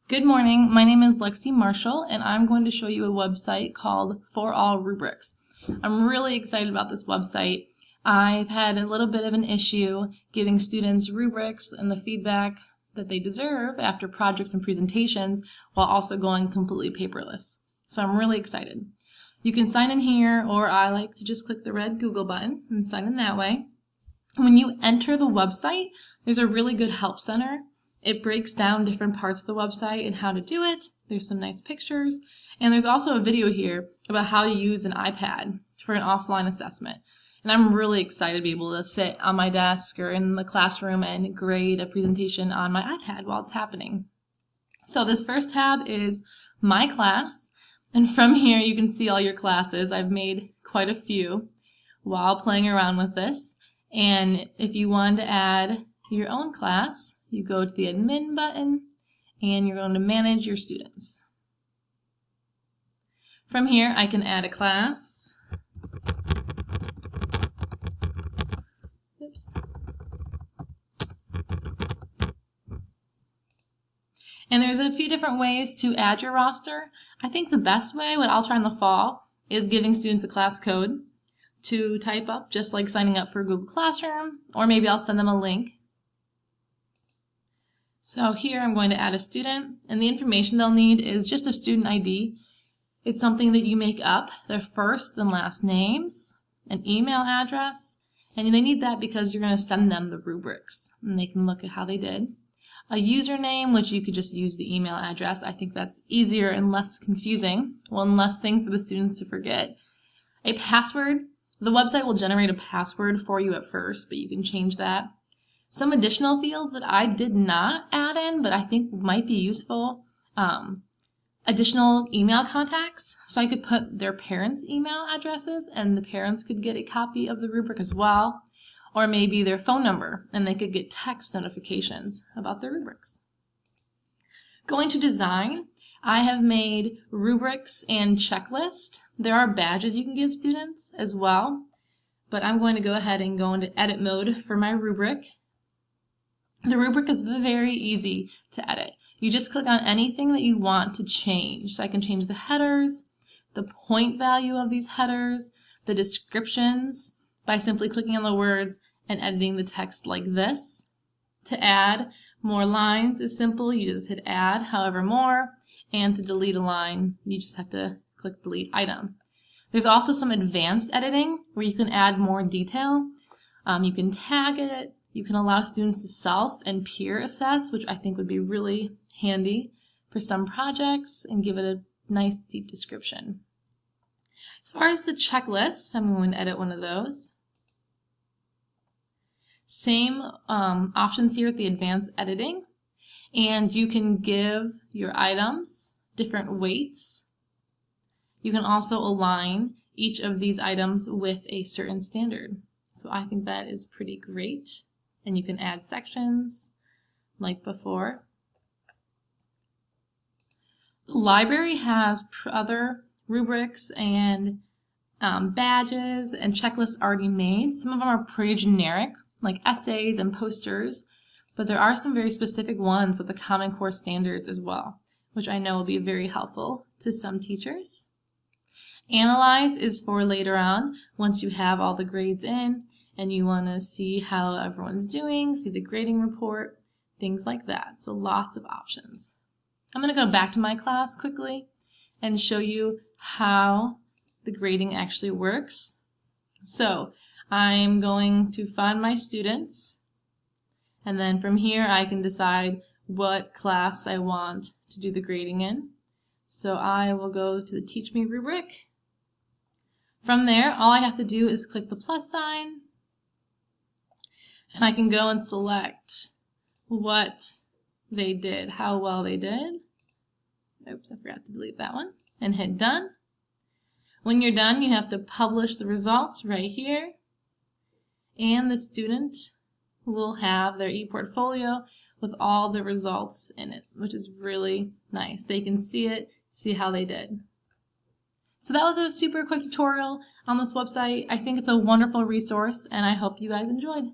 Good morning, my name is Lexi Marshall and I'm going to show you a website called For All Rubrics. I'm really excited about this website. I've had a little bit of an issue giving students rubrics and the feedback that they deserve after projects and presentations while also going completely paperless. So I'm really excited. You can sign in here, or I like to just click the red Google button and sign in that way. When you enter the website, there's a really good help center. It breaks down different parts of the website and how to do it. There's some nice pictures. And there's also a video here about how to use an iPad for an offline assessment. And I'm really excited to be able to sit on my desk or in the classroom and grade a presentation on my iPad while it's happening. So this first tab is My Class. And from here you can see all your classes. I've made quite a few while playing around with this. And if you want to add your own class, you go to the admin button and you're going to manage your students. From here I can add a class. Oops. And there's a few different ways to add your roster. I think the best way, what I'll try in the fall, is giving students a class code to type up, just like signing up for Google Classroom, or maybe I'll send them a link. So here I'm going to add a student, and the information they'll need is just a student ID. It's something that you make up, their first and last names, an email address, and they need that because you're going to send them the rubrics, and they can look at how they did. A username, which you could just use the email address. I think that's easier and less confusing, one less thing for the students to forget. A password. The website will generate a password for you at first, but you can change that. Some additional fields that I did not add in, but I think might be useful. Additional email contacts, so I could put their parents' email addresses and the parents could get a copy of the rubric as well, or maybe their phone number and they could get text notifications about their rubrics. Going to design, I have made rubrics and checklist. There are badges you can give students as well, but I'm going to go ahead and go into edit mode for my rubric. The rubric is very easy to edit. You just click on anything that you want to change. So I can change the headers, the point value of these headers, the descriptions by simply clicking on the words and editing the text like this. To add more lines is simple. You just hit add, however more, and to delete a line, you just have to click delete item. There's also some advanced editing where you can add more detail. You can tag it. You can allow students to self and peer assess, which I think would be really handy for some projects, and give it a nice deep description. As far as the checklist, I'm going to edit one of those. Same options here with the advanced editing, and you can give your items different weights. You can also align each of these items with a certain standard. So I think that is pretty great. And you can add sections like before. The library has other rubrics and badges and checklists already made. Some of them are pretty generic, like essays and posters, but there are some very specific ones with the Common Core standards as well, which I know will be very helpful to some teachers. Analyze is for later on, once you have all the grades in and you want to see how everyone's doing, see the grading report, things like that. So lots of options. I'm going to go back to my class quickly and show you how the grading actually works. So I'm going to find my students, and then from here I can decide what class I want to do the grading in. So I will go to the Teach Me rubric. From there, all I have to do is click the plus sign, and I can go and select what they did, how well they did. Oops, I forgot to delete that one. And hit done. When you're done, you have to publish the results right here. And the student will have their ePortfolio with all the results in it, which is really nice. They can see it, see how they did. So that was a super quick tutorial on this website. I think it's a wonderful resource, and I hope you guys enjoyed.